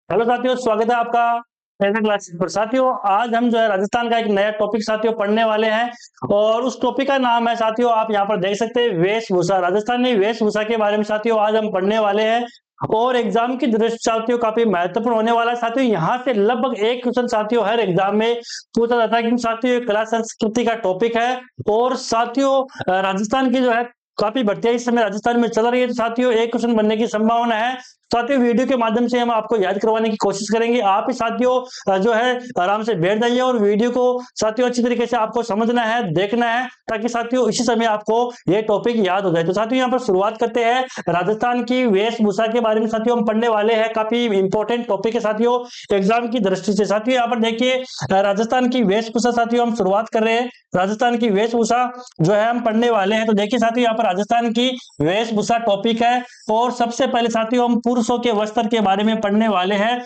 Hello साथियों, स्वागत है आपका ऐसे क्लासेस पर। साथियों, आज हम जो है राजस्थान का एक नया टॉपिक साथियों पढ़ने वाले हैं और उस टॉपिक का नाम है साथियों, आप यहाँ पर देख सकते हैं, वेशभूषा। राजस्थानी वेशभूषा के बारे में साथियों आज हम पढ़ने वाले हैं और एग्जाम की दृष्टि से साथियों काफी महत्वपूर्ण होने वाला है। साथियों यहाँ से लगभग एक क्वेश्चन साथियों हर एग्जाम में पूछा जाता है, क्योंकि साथियों ये कला संस्कृति का टॉपिक है और साथियों राजस्थान की जो है काफी भर्तियां इस समय राजस्थान में चल रही है, तो साथियों एक क्वेश्चन बनने की संभावना है। साथियों वीडियो के माध्यम से हम आपको याद करवाने की कोशिश करेंगे। आप ही साथियों जो है आराम से बैठ जाइए और वीडियो को साथियों अच्छी तरीके से आपको समझना है, देखना है, ताकि साथियों इसी समय आपको ये टॉपिक याद हो जाए। तो साथियों यहाँ पर शुरुआत करते हैं राजस्थान की वेशभूषा के बारे में। साथियों हम पढ़ने वाले हैं, काफी इंपॉर्टेंट टॉपिक है साथियों एग्जाम की दृष्टि से। साथियों यहाँ पर देखिए राजस्थान की वेशभूषा साथियों हम शुरुआत कर रहे हैं। राजस्थान की वेशभूषा जो है हम पढ़ने वाले हैं, तो देखिए साथियों यहाँ पर राजस्थान की वेशभूषा टॉपिक है और सबसे पहले साथियों हम पुरुषों के वस्त्र के बारे में पढ़ने वाले हैं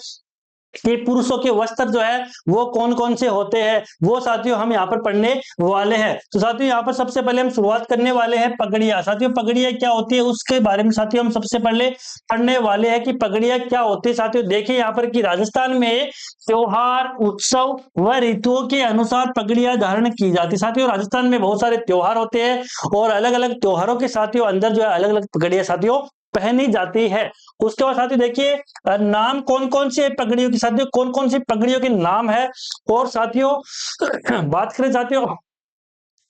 कि पुरुषों के वस्त्र जो है वो कौन कौन से होते हैं, वो साथियों हम यहाँ पर पढ़ने वाले हैं। तो साथियों यहाँ पर सबसे पहले हम शुरुआत करने वाले हैं पगड़ियां। साथियों पगड़ियां क्या होती है उसके बारे में साथियों हम सबसे पहले पढ़ने वाले हैं कि पगड़ियां क्या होती है। साथियों देखिए यहाँ पर कि राजस्थान में त्योहार, उत्सव व ऋतुओं के अनुसार पगड़ियां धारण की जाती है। साथियों राजस्थान में बहुत सारे त्योहार होते हैं और अलग अलग त्योहारों के साथियों अंदर जो है अलग अलग पगड़ियां साथियों पहनी जाती है। उसके बाद साथियों देखिए नाम कौन कौन से पगड़ियों की, साथियों कौन कौन सी पगड़ियों के नाम है। और साथियों बात करें साथियों,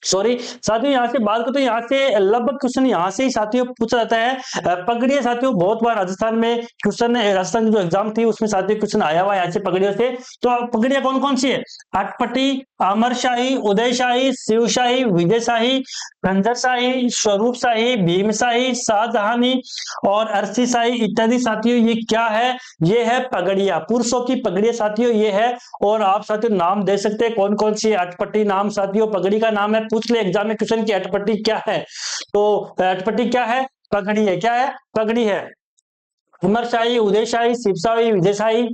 सॉरी साथियों यहाँ से बात करते हैं, यहाँ से लगभग क्वेश्चन यहाँ से ही साथियों पूछा जाता है। पगड़ियां साथियों बहुत बार राजस्थान में क्वेश्चन, राजस्थान की जो एग्जाम थी उसमें साथियों क्वेश्चन आया हुआ है यहाँ से पगड़ियों से। तो पगड़ियां कौन कौन सी है? अटपटी, अमरशाही, उदयशाही, शिवशाही, विजयशाही, खंजरशाही, स्वरूपशाही, भीमशाही, शाहजहानी और अरसीशाही इत्यादि। साथियों ये क्या है? ये है पगड़िया, पुरुषों की पगड़िया साथियों ये है। और आप साथियों नाम दे सकते हैं कौन कौन सी अटपटी नाम, साथियों पगड़ी का नाम है, पूछ ले एग्जाम में क्वेश्चन की अटपटी क्या है। तो अटपटी क्या है? पगड़ी है। क्या है? पगड़ी है। अमरशाही, उदयशाही, शिवशाही, विजयशाही,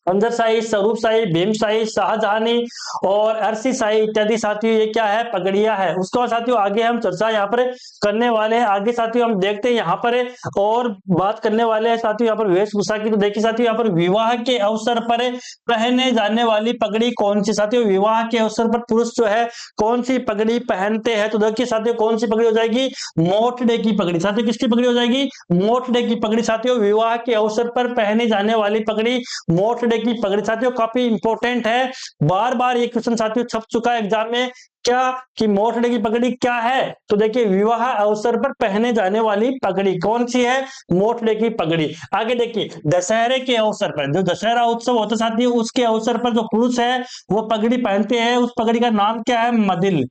अंदरशाही, स्वरूपशाही, भीमशाही, शाहजहानी और अरसीशाही इत्यादि। साथियों ये क्या है? पगड़ियां है। उसके बाद साथियों आगे हम चर्चा यहाँ पर करने वाले हैं। आगे साथियों हम देखते हैं यहाँ पर और बात करने वाले हैं साथियों यहाँ पर वेशभूषा की। तो देखिए साथियों यहाँ पर विवाह के अवसर पर पहने जाने वाली पगड़ी कौन सी? साथियों विवाह के अवसर पर पुरुष जो है कौन सी पगड़ी पहनते हैं? तो देखिए साथियों कौन सी पगड़ी हो जाएगी? मोठड़े की पगड़ी। साथियों किसकी पगड़ी हो जाएगी? मोठड़े की पगड़ी। साथियों विवाह के अवसर पर पहने जाने वाली पगड़ी मोठड़े की पगड़ी। साथियों काफी इंपॉर्टेंट है, बार बार ये क्वेश्चन साथियों छप चुका है एग्जाम में। क्या कि मोठड़े की पगड़ी क्या है? तो देखिए विवाह अवसर पर पहने जाने वाली पगड़ी कौन सी है? मोठड़े की पगड़ी। आगे देखिए दशहरे के अवसर पर, जो दशहरा उत्सव होता है साथियों उसके अवसर पर जो पुरुष है वो पगड़ी पहनते हैं, उस पगड़ी का नाम क्या है? मदिल।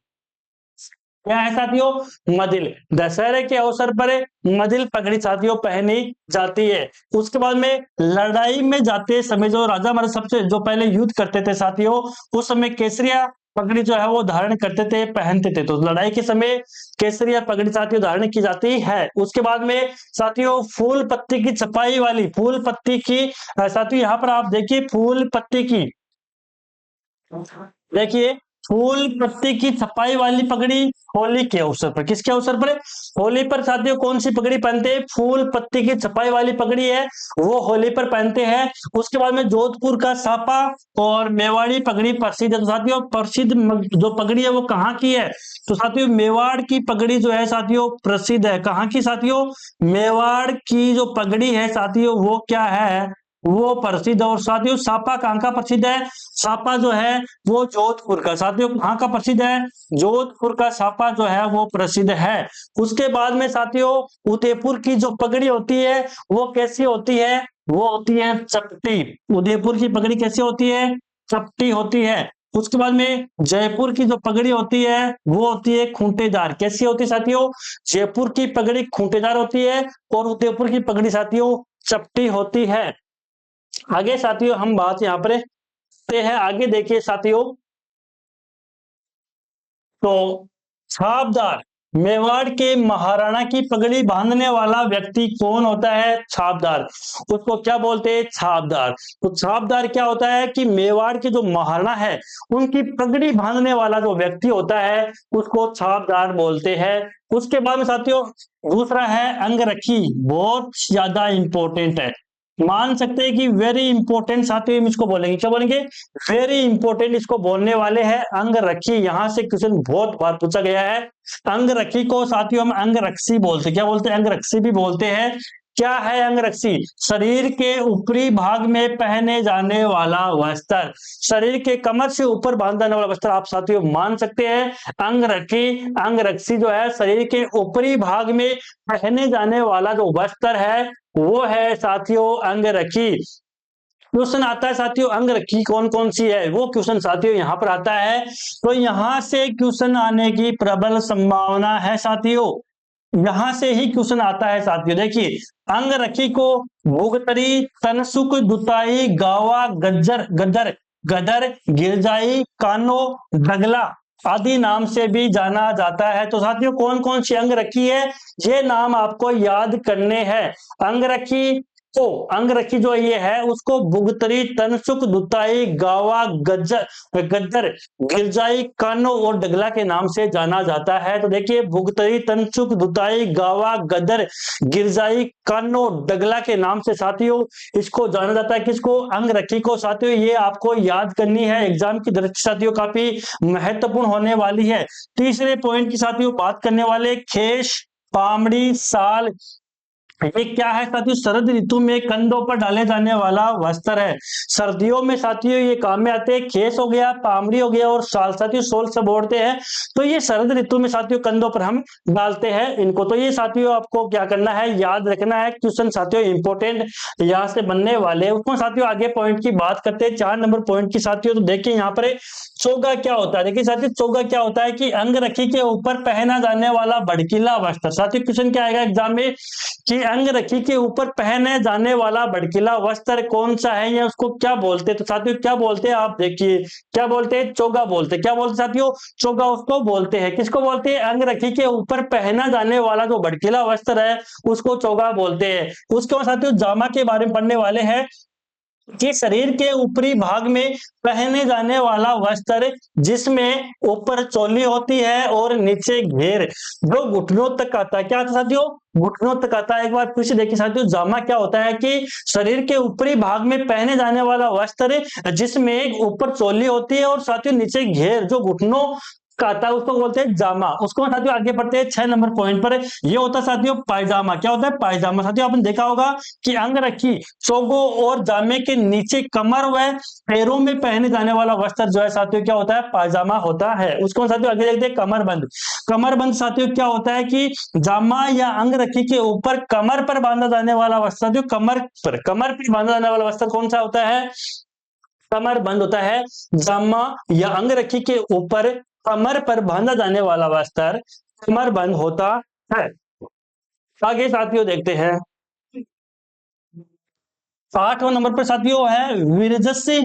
क्या है साथियों? मदिल। दशहरे के अवसर पर मदिल पगड़ी साथियों पहनी जाती है। उसके बाद में लड़ाई में जाते समय जो राजा महाराज सबसे जो पहले युद्ध करते थे साथियों, उस समय केसरिया पगड़ी जो है वो धारण करते थे, पहनते थे। तो लड़ाई के समय केसरिया पगड़ी साथियों धारण की जाती है। उसके बाद में साथियों फूल पत्ती की छपाई वाली, फूल पत्ती की साथियों यहाँ पर आप देखिए फूल पत्ती की, देखिए फूल पत्ती की छपाई वाली पगड़ी होली के अवसर पर, किसके अवसर पर? होली पर साथियों कौन सी पगड़ी पहनते हैं? फूल पत्ती की छपाई वाली पगड़ी है वो होली पर पहनते हैं। उसके बाद में जोधपुर का सापा और मेवाड़ी पगड़ी प्रसिद्ध है। तो साथियों प्रसिद्ध जो पगड़ी है वो कहाँ की है? तो साथियों मेवाड़ की पगड़ी जो है साथियों प्रसिद्ध है। कहाँ की साथियों? मेवाड़ की जो पगड़ी है साथियों वो क्या है? वो प्रसिद्ध। और साथियों सापा कहाँ का प्रसिद्ध है? सापा जो है वो जोधपुर का। साथियों कहाँ का प्रसिद्ध है? जोधपुर का सापा जो है वो प्रसिद्ध है। उसके बाद में साथियों उदयपुर की जो पगड़ी होती है वो कैसी होती है? वो होती है चपटी। उदयपुर की पगड़ी कैसी होती है? चपटी होती है। उसके बाद में जयपुर की जो पगड़ी होती है वो होती है खूंटेदार। कैसी होती है साथियों? जयपुर की पगड़ी खूंटेदार होती है और उदयपुर की पगड़ी साथियों चपटी होती है। आगे साथियों हम बात यहाँ पर करते हैं। आगे देखिए साथियों, तो छापदार, मेवाड़ के महाराणा की पगड़ी बांधने वाला व्यक्ति कौन होता है? छापदार। उसको क्या बोलते हैं? छापदार। तो छापदार क्या होता है कि मेवाड़ के जो महाराणा है उनकी पगड़ी बांधने वाला जो व्यक्ति होता है उसको छापदार बोलते हैं। उसके बाद में साथियों दूसरा है अंगरखी, बहुत ज्यादा इंपॉर्टेंट है। मान सकते हैं कि वेरी इंपॉर्टेंट साथियों हम इसको बोलेंगे, क्या बोलेंगे, वेरी इंपॉर्टेंट इसको बोलने वाले हैं अंगरक्षी। यहां से क्वेश्चन बहुत बार पूछा गया है। अंगरक्षी को साथियों हम अंगरक्षी बोलते हैं, क्या बोलते हैं, अंगरक्षी भी बोलते हैं। क्या है अंगरक्षी? शरीर के ऊपरी भाग में पहने जाने वाला वस्त्र, शरीर के कमर से ऊपर बांधा जाने वाला वस्त्र आप साथियों मान सकते हैं अंगरक्षी। अंगरक्षी जो है शरीर के ऊपरी भाग में पहने जाने वाला जो वस्त्र है वो है साथियों अंगरक्षी। क्वेश्चन आता है साथियों अंगरक्षी कौन कौन सी है, वो क्वेश्चन साथियों यहाँ पर आता है। तो यहां से क्वेश्चन आने की प्रबल संभावना है साथियों, यहां से ही क्वेश्चन आता है साथियों। देखिए अंगरक्षी को भुगतरी, तनसुक, दुताई, गावा, गज्जर, गदर, गदर, गिरजाई, कानो, डगला आदि नाम से भी जाना जाता है। तो साथियों कौन कौन सी अंगरक्षी है ये नाम आपको याद करने हैं। अंगरक्षी तो अंगरक्षी जो ये है उसको भुगतरी, तनसुक, दुताई, गावा, गज्जर, गद्दर, गिरजाई, कानो और डगला के नाम से जाना जाता है। तो देखिए भुगतरी, तनसुक, दुताई, गावा, गदर, गिरजाई, कानो, डगला के नाम से साथियों इसको जाना जाता है। किसको? अंगरक्षी को। साथियों ये आपको याद करनी है, एग्जाम की दृष्टि से साथियों काफी महत्वपूर्ण होने वाली है। तीसरे पॉइंट की साथियों बात करने वाले खेश, पामड़ी, साल, ये क्या है साथियों? शरद ऋतु में कंधों पर डाले जाने वाला वस्त्र है। सर्दियों में साथियों ये काम में आते हैं। खेस हो गया, पामड़ी हो गया और शाल साथियों शॉल से बोलते हैं। तो ये शरद ऋतु में साथियों कंधों पर हम डालते हैं इनको। तो ये साथियों आपको क्या करना है, याद रखना है। क्वेश्चन साथियों इंपोर्टेंट यहाँ से बनने वाले हैं। उसमें साथियों आगे पॉइंट की बात करते हैं, 4 नंबर पॉइंट की साथियों। तो देखिए यहाँ पर चोगा क्या होता है। देखिए साथियों चोगा क्या होता है कि अंगरक्षी के ऊपर पहना जाने वाला भड़कीला वस्त्र। साथियों क्वेश्चन क्या आएगा एग्जाम में कि अंगरक्षी के ऊपर पहने जाने वाला भड़कीला वस्त्र कौन सा है या उसको क्या बोलते हैं। तो साथियों क्या बोलते हैं आप देखिए, क्या बोलते हैं? चोगा बोलते हैं। क्या बोलते हैं साथियों? चोगा उसको बोलते हैं। किसको बोलते हैं? अंगरक्षी के ऊपर पहना जाने वाला जो भड़कीला वस्त्र है उसको चोगा बोलते हैं। उसके बाद साथियों जामा के बारे में पढ़ने वाले हैं कि शरीर के ऊपरी भाग में पहने जाने वाला वस्त्र जिसमें ऊपर चोली होती है और नीचे घेर जो घुटनों तक आता है। क्या आता है साथियों? घुटनों तक आता है। एक बार फिर से देखिए साथियों जामा क्या होता है कि शरीर के ऊपरी भाग में पहने जाने वाला वस्त्र जिसमें ऊपर चोली होती है और साथियों नीचे घेर जो घुटनों का आता है उसको बोलते हैं जामा। उसको साथियों आगे बढ़ते हैं 6 नंबर पॉइंट पर। ये होता है साथियों पायजामा। क्या होता है? पायजामा। साथियों आपने देखा होगा कि अंगरक्षी, चोगो और जामे के नीचे कमर व पैरों में पहने जाने वाला वस्त्र जो है साथियों क्या होता है? पायजामा होता है। उसको साथियों आगे देखते हैं कमरबंद। कमरबंद साथियों क्या होता है कि जामा या अंगरक्षी के ऊपर कमर पर बांधा जाने वाला वस्त्र, जो कमर पर बांधा जाने वाला वस्त्र कौन सा होता है? कमरबंद होता है। जामा या अंगरक्षी के ऊपर कमर पर बांधा जाने वाला वस्त्र कमरबंद होता है। आगे साथियों देखते हैं 8वां नंबर पर साथियों है वीरजस्सी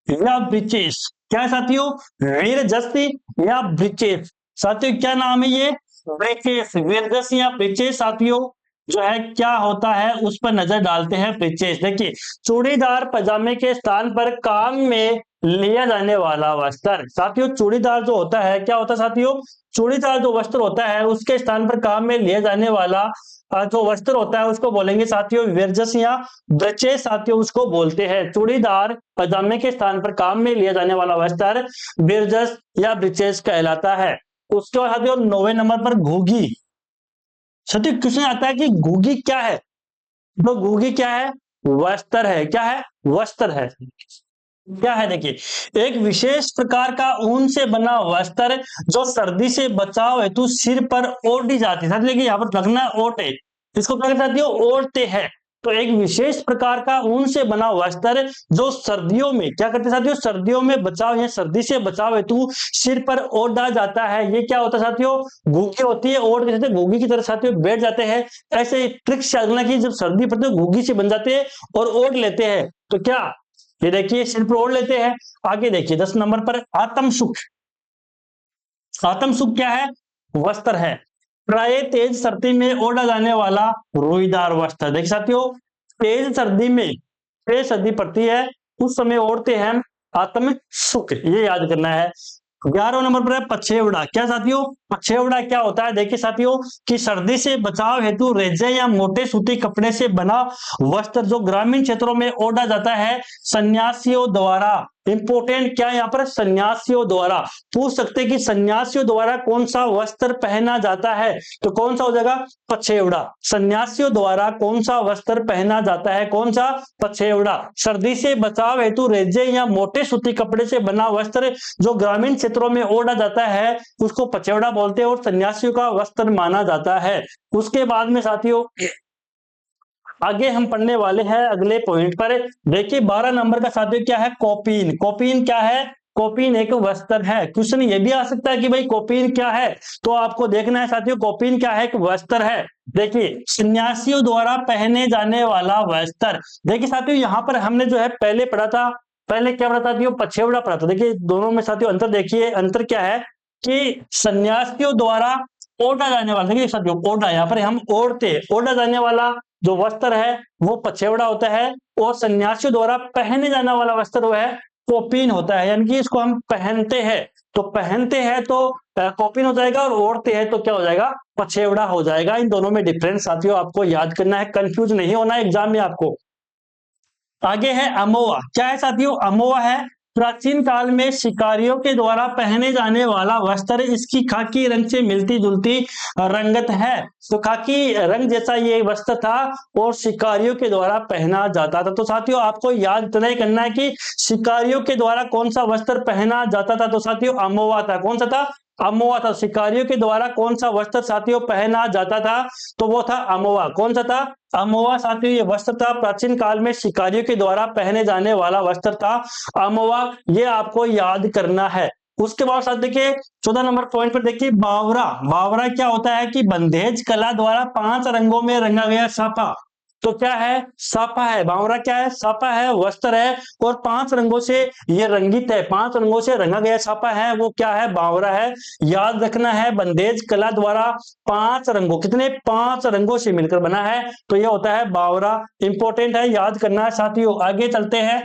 या ब्रीचेस। क्या है साथियों? वीरजस्सी या ब्रीचेस। साथियों क्या नाम है ये? ब्रीचेस। वीरजस्सी या ब्रीचेस साथियों जो है क्या होता है उस पर नजर डालते हैं। ब्रीचेस देखिए चूड़ीदार पजामे के स्थान पर काम में लिया जाने वाला वस्त्र। साथियों चूड़ीदार जो होता है क्या होता है साथियों? चूड़ीदार जो वस्त्र होता है उसके स्थान पर काम में लिया जाने वाला जो वस्त्र होता है उसको बोलेंगे साथियों विरजस या ब्रीचेस। साथियों उसको बोलते हैं चूड़ीदार पजामे के स्थान पर काम में लिया जाने वाला वस्त्र विरजस या ब्रीचेस कहलाता है। उसके बाद साथियों 9वें नंबर पर घूगी। साथियों क्वेश्चन आता है कि घूगी क्या है? तो घूगी क्या है? वस्त्र है। क्या है? वस्त्र है। क्या है देखिए एक विशेष प्रकार का ऊन से बना वस्त्र जो सर्दी से बचाव हेतु सिर पर ओढ़ी जाती है। देखिए यहाँ पर लगना ओढ़े, इसको क्या कहते हैं? ओढ़ते हैं। तो एक विशेष प्रकार का ऊन से बना वस्त्र जो सर्दियों में क्या करते हैं साथियों? सर्दियों में बचाव या सर्दी से बचाव हेतु सिर पर ओढ़ा जाता है। ये क्या होता है साथियों? घूगी होती है। ओढ़ के घूगी की तरह साथियों बैठ जाते हैं। ऐसे ट्रिक से अगला की जब सर्दी पड़ती है घूगी से बन जाते हैं और ओढ़ लेते हैं। तो क्या ये देखिए सिर पर ओढ़ लेते हैं। आगे देखिए 10 नंबर पर आत्म सुख। आत्म सुख क्या है? वस्त्र है। प्राय तेज सर्दी में ओढ़ा जाने वाला रोईदार वस्त्र। देखिए साथियों तेज सर्दी में तेज सर्दी पड़ती है उस समय ओढ़ते हैं आत्म सुख, ये याद करना है। 11वें नंबर पर है पछेवड़ा। क्या साथियों? पछेवड़ा क्या होता है, देखिए साथियों कि सर्दी से बचाव हेतु रेजे या मोटे सूती कपड़े से बना वस्त्र जो ग्रामीण क्षेत्रों में ओढ़ा जाता है सन्यासियों द्वारा। इंपोर्टेंट क्या है यहाँ पर, सन्यासियों द्वारा। पूछ सकते हैं कि सन्यासियों द्वारा कौन सा वस्त्र पहना जाता है, तो कौन सा हो जाएगा, पछेवड़ा। सन्यासियों द्वारा कौन सा वस्त्र पहना जाता है, कौन सा, पछेवड़ा। सर्दी से बचाव हेतु रेजे या मोटे सूती कपड़े से बना वस्त्र जो ग्रामीण क्षेत्रों में ओढ़ा जाता है उसको पछेवड़ा बोलते हैं और सन्यासियों का वस्त्र माना जाता है। उसके बाद में साथियों आगे हम पढ़ने वाले हैं अगले पॉइंट पर। देखिए 12 नंबर का साथियों क्या है, कॉपीन। कॉपीन क्या है, कॉपीन एक वस्त्र है। क्वेश्चन ये भी आ सकता है कि भाई कॉपीन क्या है, तो आपको देखना है साथियों कॉपीन क्या है, एक वस्त्र है। देखिए सन्यासियों द्वारा पहने जाने वाला वस्त्र। देखिए साथियों यहाँ पर हमने जो है पहले पढ़ा था, पहले क्या पढ़ा था, पछेवड़ा पढ़ा था। देखिए दोनों में साथियों अंतर देखिए, अंतर क्या है कि सन्यासियों द्वारा ओढ़ा जाने वाला, देखिए साथियों ओढ़ा, यहाँ पर हम ओढ़ते, ओढ़ा जाने वाला जो वस्त्र है वो पछेवड़ा होता है, और सन्यासियों द्वारा पहने जाने वाला वस्त्र वो है कॉपीन होता है। यानी कि इसको हम पहनते हैं, तो पहनते हैं तो कॉपीन हो जाएगा, और ओढ़ते हैं तो क्या हो जाएगा, पछेवड़ा हो जाएगा। इन दोनों में डिफरेंस साथियों आपको याद करना है, कंफ्यूज नहीं होना है एग्जाम में आपको। आगे है अमोआ। क्या है साथियों, अमोआ है प्राचीन काल में शिकारियों के द्वारा पहने जाने वाला वस्त्र। इसकी खाकी रंग से मिलती जुलती रंगत है, तो खाकी रंग जैसा ये वस्त्र था और शिकारियों के द्वारा पहना जाता था। तो साथियों आपको याद इतना ही करना है कि शिकारियों के द्वारा कौन सा वस्त्र पहना जाता था, तो साथियों अमोआ था। कौन सा था, अमोआ था। शिकारियों के द्वारा कौन सा वस्त्र साथियों पहना जाता था, तो वो था अमोआ। कौन सा था, अमोआ साथियों ये वस्त्र था, प्राचीन काल में शिकारियों के द्वारा पहने जाने वाला वस्त्र था अमोआ, ये आपको याद करना है। उसके बाद साथ देखिए 14 नंबर पॉइंट पर देखिए बावरा। बावरा क्या होता है कि बंधेज कला द्वारा 5 रंगों में रंगा गया साफा। तो क्या है, साफा है। बावरा क्या है, साफा है, वस्त्र है, और 5 रंगों से ये रंगित है, 5 रंगों से रंगा गया छापा है, वो क्या है, बावरा है। याद रखना है बंदेज कला द्वारा 5 रंगों, कितने, 5 रंगों से मिलकर बना है, तो ये होता है बावरा। इंपॉर्टेंट है, याद करना है साथियों। आगे चलते हैं,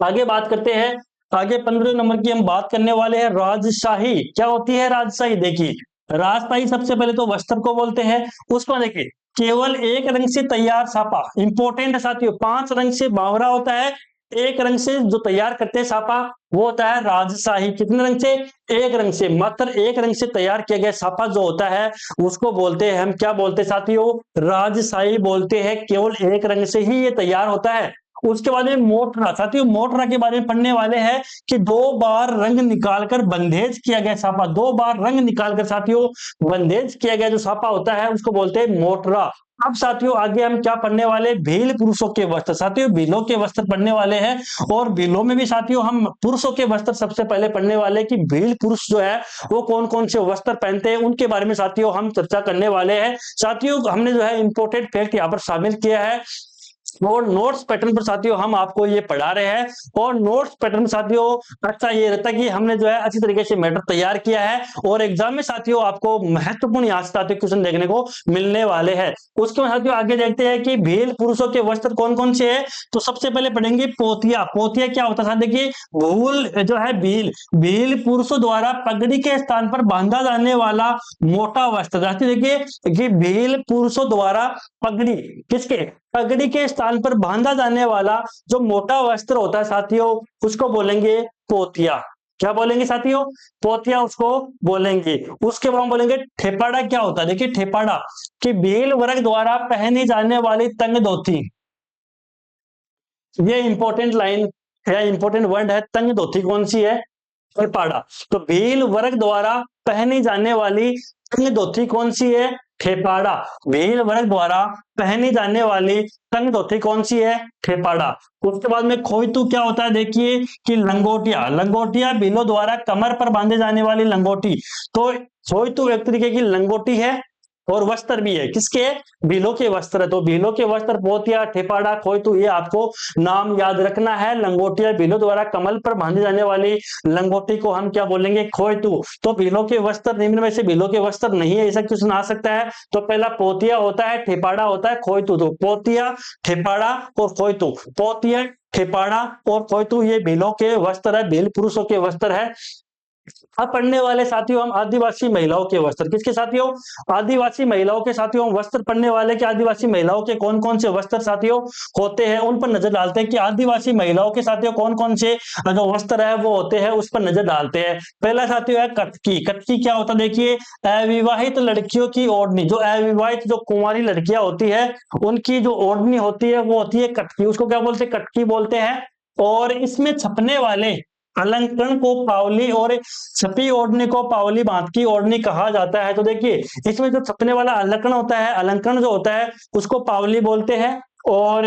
आगे बात करते हैं। आगे 15 नंबर की हम बात करने वाले हैं राजशाही। क्या होती है राजशाही, देखिए राजशाही सबसे पहले तो वस्त्र को बोलते हैं। उसमें देखिए केवल एक रंग से तैयार छापा, इंपॉर्टेंट है साथियों। 5 रंग से बावरा होता है, एक रंग से जो तैयार करते हैं छापा वो होता है राजशाही। कितने रंग से, एक रंग से, मात्र एक रंग से तैयार किया गया छापा जो होता है उसको बोलते हैं हम, क्या बोलते हैं साथियों, राजशाही बोलते हैं। केवल एक रंग से ही ये तैयार होता है। उसके बाद में मोटरा। साथियों मोटरा के बारे में पढ़ने वाले हैं कि 2 बार रंग निकालकर बंदेज किया गया छापा, 2 बार रंग निकालकर साथियों बंदेज किया गया जो छापा होता है उसको बोलते हैं मोटरा। अब साथियों आगे हम क्या पढ़ने वाले, भील पुरुषों के वस्त्र। साथियों भीलों के वस्त्र पढ़ने वाले हैं, और भीलों में भी साथियों हम पुरुषों के वस्त्र सबसे पहले पढ़ने वाले हैं कि भील पुरुष जो है वो कौन कौन से वस्त्र पहनते हैं, उनके बारे में साथियों हम चर्चा करने वाले हैं। साथियों हमने जो है इंपोर्टेंट फैक्ट यहाँ पर शामिल किया है, और नोट्स पैटर्न पर साथियों हम आपको ये पढ़ा रहे हैं। और नोट्स पैटर्न साथियों अच्छा ये रहता है कि हमने जो है अच्छी तरीके से मैटर तैयार किया है, और एग्जाम में साथियों आपको महत्वपूर्ण यहाँ से साथियों क्वेश्चन देखने को मिलने वाले हैं। उसके बाद साथियों आगे देखते हैं कि भील पुरुषों के वस्त्र कौन कौन से हैं। तो सबसे पहले पढ़ेंगे पोतिया। पोतिया क्या होता है, देखिए भूल जो है भील, भील पुरुषों द्वारा पगड़ी के स्थान पर बांधा जाने वाला मोटा वस्त्र। देखिए कि भील पुरुषों द्वारा पगड़ी, किसके, पगड़ी के स्थान पर बांधा जाने वाला जो मोटा वस्त्र होता है साथियों उसको बोलेंगे पोतिया। क्या बोलेंगे साथियों, पोतिया उसको बोलेंगे। उसके बाद हम बोलेंगे ठेपाड़ा। क्या होता है, देखिए ठेपाड़ा कि भील वर्ग द्वारा पहनी जाने वाली तंग धोती। ये इंपॉर्टेंट लाइन है, इंपॉर्टेंट वर्ड है। तंग धोती कौन सी है, ठेपाड़ा। तो भील वर्ग द्वारा पहनी जाने वाली तंग धोती कौन सी है, ठेपाड़ा। भील वर्ग द्वारा पहनी जाने वाली तंग धोती कौन सी है, ठेपाड़ा। उसके बाद में खोइतू क्या होता है, देखिए कि लंगोटिया। लंगोटिया भीलों द्वारा कमर पर बांधे जाने वाली लंगोटी। तो खोइतू एक तरीके की लंगोटी है और वस्त्र भी है, किसके, भीलों के वस्त्र। तो भीलों के वस्त्र पोतिया, ठेपाड़ा, खोइतू, ये आपको नाम याद रखना है। लंगोटिया भीलों द्वारा कमल पर बांधी जाने वाली लंगोटी को हम क्या बोलेंगे, खोइतू। तो भीलों के वस्त्र निम्न में से भीलों के वस्त्र नहीं है, ऐसा क्वेश्चन आ सकता है। तो पहला पोतिया होता है, ठेपाड़ा होता है, खोइतू। तो पोतिया, ठेपाड़ा और खोइतू, पोतिया, ठेपाड़ा और खोइतू ये भीलों के वस्त्र है, भील पुरुषों के वस्त्र है। अब पढ़ने वाले साथियों हम आदिवासी महिलाओं के वस्त्र, किसके साथियों? आदिवासी महिलाओं के साथियों हम वस्त्र पढ़ने वाले के आदिवासी महिलाओं के कौन कौन से वस्त्र साथियों होते हैं, उन पर नजर डालते हैं कि आदिवासी महिलाओं के साथियों कौन कौन से जो वस्त्र है वो होते हैं, उस पर नजर डालते हैं। पहला साथियों है कटकी। कटकी क्या होता है? देखिए, अविवाहित लड़कियों की ओढ़नी, जो अविवाहित जो कुंवारी लड़कियां होती है उनकी जो ओढ़नी होती है वो होती है कटकी, उसको क्या बोलते हैं? कटकी बोलते हैं। और इसमें छपने वाले अलंकरण को पावली और छपी ओढ़नी को पावली बांध की ओढ़नी कहा जाता है। तो देखिए, इसमें जो छपने वाला अलंकरण होता है, अलंकरण जो होता है उसको पावली बोलते हैं, और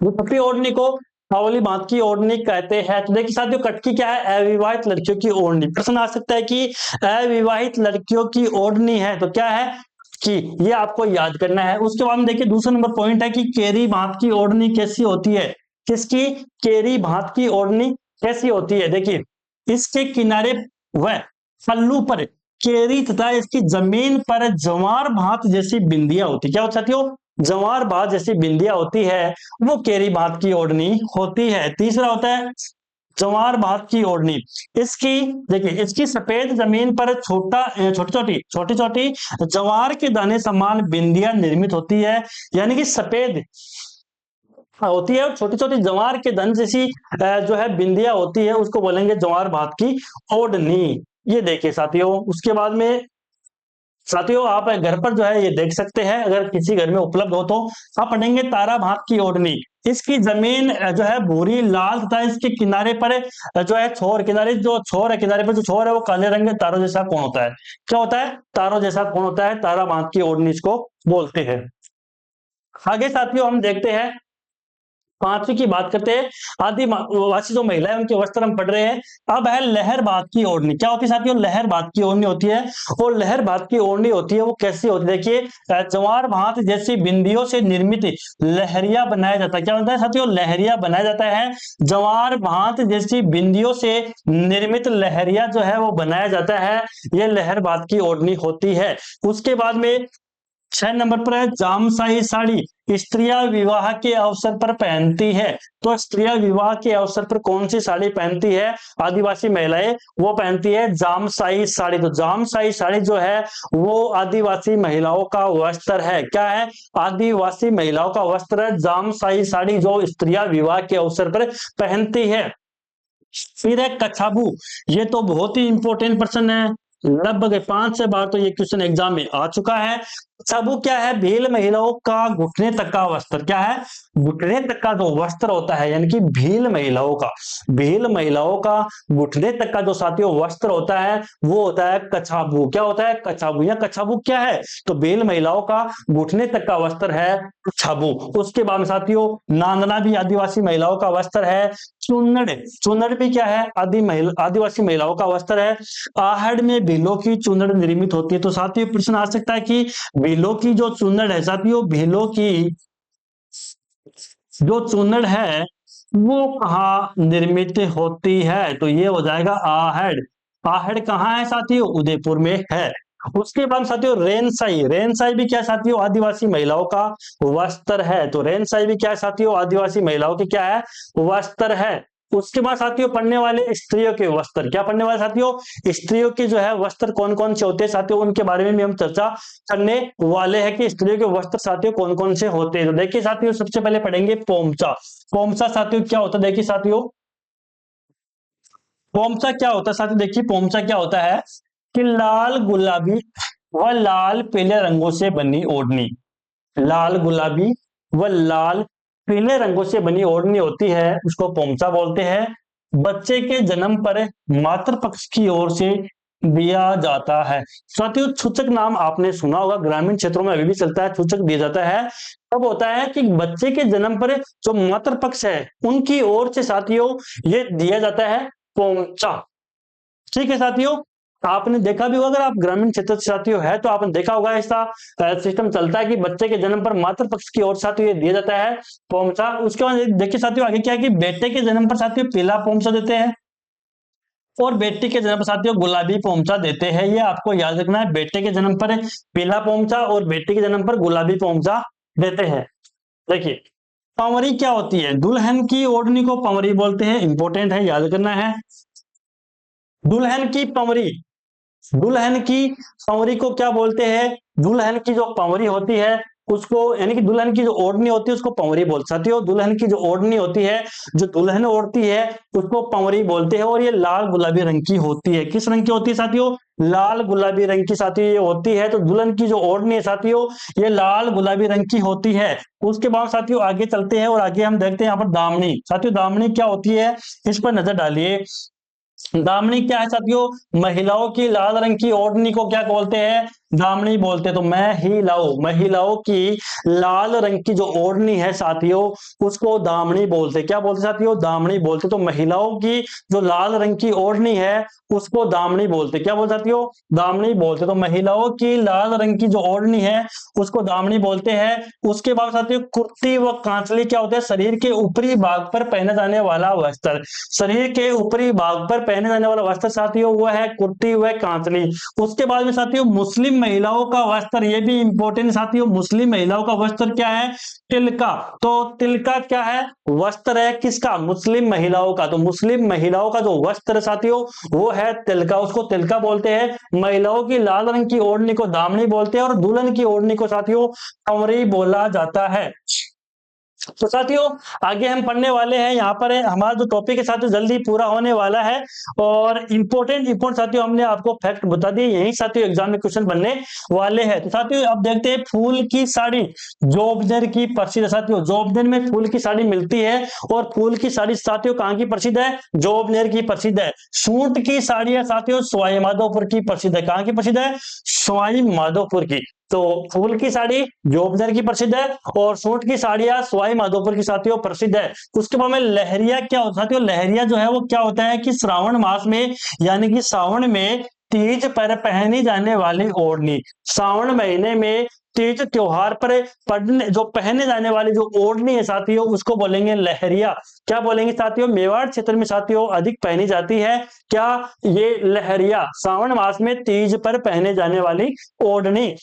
जो छपी ओढ़नी को पावली बांध की ओढ़नी कहते हैं। तो देखिए साथियों, कटकी क्या है? अविवाहित लड़कियों की ओढ़नी। प्रश्न आ सकता है कि अविवाहित लड़कियों की ओढ़नी है तो क्या है कि ये आपको याद करना है। उसके बाद में देखिए दूसरा नंबर पॉइंट है कि केरी भात की ओढ़नी कैसी होती है? किसकी? केरी भात की ओढ़नी कैसी होती है? देखिए, इसके किनारे व पल्लू पर केरी तथा इसकी जमीन पर जवार भात जैसी बिंदियां होती, क्या होती साथियों? जवार भात जैसी बिंदियां होती है, वो केरी भात की ओढ़नी होती है। तीसरा होता है जवार भात की ओढ़नी। इसकी देखिए, इसकी सफेद जमीन पर छोटी छोटी जवार के दाने समान बिंदियां निर्मित होती है, यानी कि सफेद होती है और छोटी छोटी जवार के दाने जैसी जो है बिंदियां होती है, उसको बोलेंगे जवार भात की ओढ़नी। ये देखिए साथियों, उसके बाद में साथियों आप घर पर जो है ये देख सकते हैं, अगर किसी घर में उपलब्ध हो तो। आप पढ़ेंगे तारा भात की ओढ़नी। इसकी जमीन जो है भूरी लाल तथा इसके किनारे पर जो है छोर, किनारे जो छोर है, किनारे पर जो छोर है वो काले रंग के तारों जैसा कोण होता है। क्या होता है? तारों जैसा कोण होता है। तारा भात की ओढ़नी इसको बोलते हैं। आगे साथियों हम देखते हैं, पांचवी की बात करते हैं। आदिवासी जो महिला है उनके वस्त्र हम पढ़ रहे हैं। अब है लहर बात की ओढ़नी। क्या होती है साथियों? लहर बात की ओढ़नी होती है। और लहर बात की ओढ़नी होती है वो कैसी होती है? देखिए, जवार भात जैसी बिंदियों से निर्मित लहरिया बनाया जाता है। क्या होता है साथियों? लहरिया बनाया जाता है। जवार भात जैसी बिंदियों से निर्मित लहरिया जो है वो बनाया जाता है, ये लहर बात की ओढ़नी होती है। उसके बाद में 6 नंबर पर है जामशाही साड़ी। स्त्रियां विवाह के अवसर पर पहनती है। तो स्त्रियां विवाह के अवसर पर कौन सी साड़ी पहनती है? आदिवासी महिलाएं वो पहनती है जामशाही साड़ी। तो जामशाही साड़ी जो है वो आदिवासी महिलाओं का वस्त्र है। क्या है? आदिवासी महिलाओं का वस्त्र है जामशाही साड़ी, जो स्त्रियां विवाह के अवसर पर पहनती है। फिर है कछाबू। ये तो बहुत ही इंपॉर्टेंट प्रश्न है, लगभग 5 से बार तो ये क्वेश्चन एग्जाम में आ चुका है। कछाबू क्या है? भील महिलाओं का घुटने तक का वस्त्र। क्या है? घुटने तक का जो वस्त्र होता है, यानी कि भील महिलाओं का घुटने तक का जो साथियों वस्त्र होता है वो होता है कछाबू। क्या होता है? कछाबू। या कछाबू क्या है? तो भील महिलाओं का घुटने तक का वस्त्र है कछाबू। उसके बाद में साथियों नांदना भी आदिवासी महिलाओं का वस्त्र है। चुन्नड़, चुन्नड़ भी क्या है? आदिवासी महिलाओं का वस्त्र है। आहड़ में भीलों की चुन्नड़ निर्मित होती है। तो साथियों प्रश्न आ सकता है कि भीलों की जो चुन्नड़ है साथियों, भीलों की जो चुन्नड़ है वो कहाँ निर्मित होती है? तो ये हो जाएगा आहड़। आहड़ कहाँ है साथियों? उदयपुर में है। उसके बाद साथियों रेनसाई। रेनसाई भी क्या साथियों? आदिवासी महिलाओं का वस्त्र है। तो रेनसाई भी क्या है साथियों? आदिवासी महिलाओं की क्या है? वस्त्र है। उसके बाद साथियों पढ़ने वाले स्त्रियों के वस्त्र। क्या पढ़ने वाले साथियों? स्त्रियों के जो है वस्त्र कौन कौन से होते हैं साथियों, उनके बारे में भी हम चर्चा करने वाले हैं कि स्त्रियों के वस्त्र साथियों कौन कौन से होते हैं। तो देखिए साथियों, सबसे पहले पढ़ेंगे पोमचा। पोमचा साथियों क्या होता है? देखिए साथियों, पोमचा क्या होता है साथियों? देखिए पोमचा क्या होता है कि लाल गुलाबी व लाल पीले रंगों से बनी ओढ़नी, लाल गुलाबी व लाल पीले रंगों से बनी ओढ़नी होती है, उसको पोमचा बोलते हैं। बच्चे के जन्म पर मातृ पक्ष की ओर से दिया जाता है। साथियों छूचक नाम आपने सुना होगा, ग्रामीण क्षेत्रों में अभी भी चलता है, छूचक दिया जाता है। तब होता है कि बच्चे के जन्म पर जो मातृ पक्ष है उनकी ओर से साथियों ये दिया जाता है पोमचा। ठीक है साथियों, आपने देखा भी होगा, अगर आप ग्रामीण क्षेत्र से साथियों है तो आपने देखा होगा ऐसा सिस्टम चलता है कि बच्चे के जन्म पर मातृ पक्ष की ओर साथियों ये दिया जाता है पोमचा। उसके बाद देखिए साथियों आगे क्या है कि बेटे के जन्म पर साथियों पीला पोमचा देते हैं और बेटी के जन्म पर साथियों गुलाबी पोमचा देते हैं। ये आपको याद रखना है, बेटे के जन्म पर पीला पोमचा और बेटी के जन्म पर गुलाबी पोमचा देते हैं। देखिए पंवरी क्या होती है? दुल्हन की ओढ़नी को पंवरी बोलते हैं, इंपॉर्टेंट है, याद करना है। दुल्हन की पंवरी, दुल्हन की पंवरी को क्या बोलते हैं? दुल्हन की जो पंवरी होती है उसको, यानी कि दुल्हन की जो ओढ़नी होती है उसको पंवरी बोलते हैं साथियों। दुल्हन की जो ओढ़नी होती है, जो दुल्हन ओढ़ती है, उसको पंवरी बोलते हैं। और ये लाल गुलाबी रंग की होती है। किस रंग की होती है साथियों? लाल गुलाबी रंग की साथियों ये होती है। तो दुल्हन की जो ओढ़नी है साथियों, ये लाल गुलाबी रंग की होती है। उसके बाद साथियों आगे चलते हैं और आगे हम देखते हैं यहाँ पर दामनी। साथियों दामनी क्या होती है, इस पर नजर डालिए। दामनी क्या है साथियों? महिलाओं की लाल रंग की ओढ़नी को क्या बोलते हैं? दामनी बोलते हैं। तो महिलाओं की लाल रंग की जो ओढ़नी है साथियों, उसको दामनी बोलते हैं। क्या बोलते हैं साथियों? दामनी बोलते हैं। तो महिलाओं की जो लाल रंग की ओढ़नी है उसको दामनी बोलते हैं। क्या बोलते हैं साथियों? दामनी बोलते हैं। तो महिलाओं की लाल रंग की जो ओढ़नी है उसको दामनी बोलते हैं। उसके बाद साथियों कुर्ती व कांचली क्या होते हैं? शरीर के ऊपरी भाग पर पहने जाने वाला वस्त्र। शरीर के ऊपरी भाग पर पहने जाने वाला वस्त्र साथियों वो है कुर्ती व कांचली। उसके बाद में साथियों मुस्लिम महिलाओं का वस्त्र, ये भी इंपॉर्टेंट साथियों। मुस्लिम महिलाओं का वस्त्र क्या है? तिलका। तो तिलका क्या है? वस्त्र है किसका? मुस्लिम महिलाओं का। तो मुस्लिम महिलाओं का जो वस्त्र साथियों वो है तिलका, उसको तिलका बोलते हैं। महिलाओं की लाल रंग की ओढ़नी को दामनी बोलते हैं और दुल्हन की ओढ़नी को साथियों कंवरी बोला जाता है। तो साथियों आगे हम पढ़ने वाले हैं, यहाँ पर हमारा जो टॉपिक है साथियों जल्दी पूरा होने वाला है। और इंपोर्टेंट साथियों हमने आपको फैक्ट बता दिए, यही साथियों एग्जाम में क्वेश्चन बनने वाले हैं। तो साथियों अब देखते हैं फूल की साड़ी जोबनेर की प्रसिद्ध है साथियों। जोबनेर में फूल की साड़ी मिलती है और फूल की साड़ी साथियों कहाँ की प्रसिद्ध है? जोबनेर की प्रसिद्ध है। सूट की साड़ी है साथियों सवाई माधोपुर की प्रसिद्ध है। कहाँ की प्रसिद्ध है? सवाई माधोपुर की। तो फूल की साड़ी जोबनेर की प्रसिद्ध है और सूट की साड़ियां सवाई माधोपुर की साथियों प्रसिद्ध है। उसके बाद में लहरिया क्या होता है साथियों? लहरिया जो है वो क्या होता है कि श्रावण मास में, यानी कि सावन में तीज पर पहनी जाने वाली ओढ़नी। सावन महीने में तीज त्योहार पर पढ़ने जो पहने जाने वाली जो ओढ़नी है साथियों उसको बोलेंगे लहरिया। क्या बोलेंगे साथियों? मेवाड़ क्षेत्र में साथियों अधिक पहनी जाती है क्या? ये लहरिया, सावन मास में तीज पर पहने जाने वाली ओढ़नी।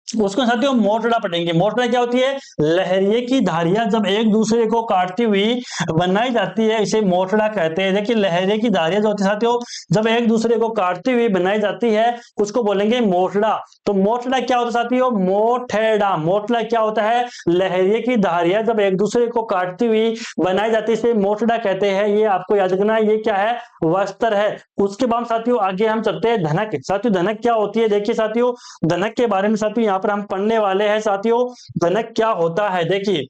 उसको साथियों मोटड़ा पढ़ेंगे। मोटड़ा क्या होती है? लहरिये की धारियां जब एक दूसरे को काटती हुई बनाई जाती है, इसे मोटड़ा कहते हैं। देखिए लहरिये की धारियां जो होती है साथियों जब एक दूसरे को काटती हुई बनाई जाती है उसको बोलेंगे मोटड़ा। तो मोटड़ा क्या होता है साथियों? मोठेड़ा। मोटड़ा क्या होता है? लहरिये की धारियां जब एक दूसरे को काटती हुई बनाई जाती है, इसे मोटड़ा कहते हैं। ये आपको याद रखना है, ये क्या है? वस्त्र है। उसके बाद साथियों आगे हम चलते हैं धनक। साथियों धनक क्या होती है? देखिए साथियों धनक के बारे में साथियों यहाँ पर हम पढ़ने वाले हैं साथियों। धनक क्या होता है देखिए।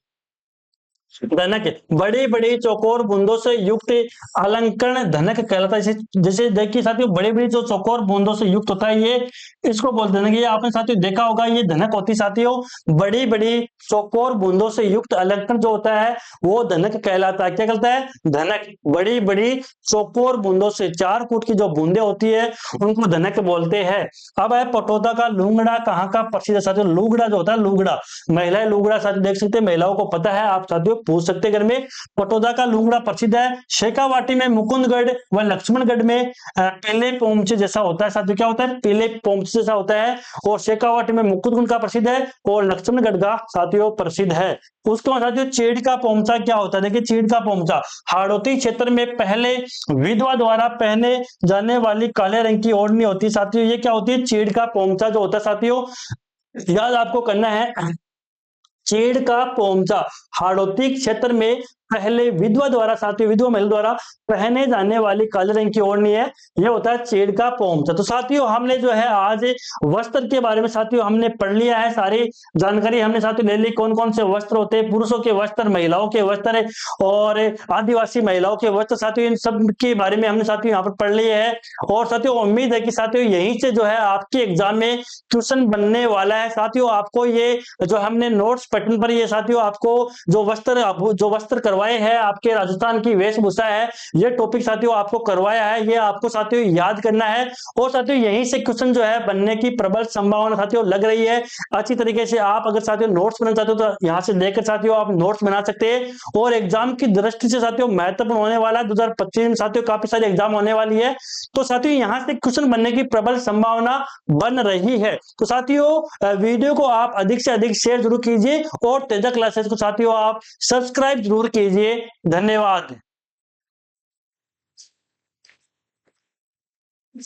धनक बड़ी बड़ी चौकोर बूंदों से युक्त अलंकरण धनक कहलाता है। जैसे देखिए साथियों बड़ी बड़ी जो चौकोर बूंदों से युक्त होता है ये इसको बोलते हैं। ये आपने साथियों देखा होगा, ये धनक होती साथियों बड़ी बड़ी चौकोर बूंदों से युक्त अलंकरण जो होता है वो धनक कहलाता है। क्या कहलाता है? धनक। बड़ी बड़ी चौकोर बूंदों से 4 फुट की जो बूंदे होती है उनको धनक बोलते हैं। अब है पटोदा का लूंगड़ा कहाँ का प्रसिद्ध साथियों? लूगड़ा जो होता है लूगड़ा, महिलाएं लूगड़ा साथियों देख सकते हैं, महिलाओं को पता है, आप साथियों पूछ सकते हैं घर में। पटोदा का लूंगड़ा प्रसिद्ध है। शेखावाटी में मुकुंदगढ़ व लक्ष्मणगढ़ में पीले पोमचे जैसा होता है साथियों। क्या होता है? पीले पोमचे जैसा होता है। और शेखावाटी में मुकुंदगढ़ का प्रसिद्ध है और लक्ष्मणगढ़ का साथियों प्रसिद्ध है। उसके बाद साथियों चीड़ का पोमचा क्या होता है? देखिए चीड़ का पोमचा हाड़ौती क्षेत्र में पहले विधवा द्वारा पहने जाने वाली काले रंग की ओढ़नी होती है साथियों। ये क्या होती है? चीड़ का पोमचा जो होता है साथियों, याद आपको करना है। चीड़ का पोमचा हाड़ौती क्षेत्र में पहले विधवा द्वारा साथियों, विधवा महिला द्वारा पहने जाने वाली काले रंग की ओढ़नी है, ये होता है चीड़ का पोमचा। तो साथियों हमने जो है आज वस्त्र के बारे में साथियों हमने पढ़ लिया है। सारी जानकारी हमने साथियों ले ली, कौन कौन से वस्त्र होते हैं, पुरुषों के वस्त्र, महिलाओं के वस्त्र और आदिवासी महिलाओं के वस्त्र। साथियों इन सब के बारे में हमने साथियों यहाँ पर पढ़ लिए है। और साथियों उम्मीद है कि साथियों यहीं से जो है आपके एग्जाम में क्वेश्चन बनने वाला है। साथियों आपको ये जो हमने नोट्स पैटर्न पर ये साथियों आपको जो वस्त्र करवाए हैं, आपके राजस्थान की वेशभूषा है, ये टॉपिक साथियों आपको करवाया है, ये आपको साथियों याद करना है। और साथियों यहीं से क्वेश्चन जो है बनने की प्रबल संभावना साथियों लग रही है। अच्छी तरीके से आप अगर साथियों नोट्स बनाना चाहते हो तो यहाँ से देखकर साथियों आप नोट्स बना सकते हैं। और एग्जाम की दृष्टि से साथियों महत्वपूर्ण होने वाला है। 2025 में साथियों काफी सारी एग्जाम होने वाली है, तो साथियों यहाँ से क्वेश्चन बनने की प्रबल संभावना बन रही है। तो साथियों वीडियो को आप अधिक से अधिक शेयर जरूर कीजिए और तेजा क्लासेस को साथियों आप सब्सक्राइब जरूर कीजिए। धन्यवाद। तो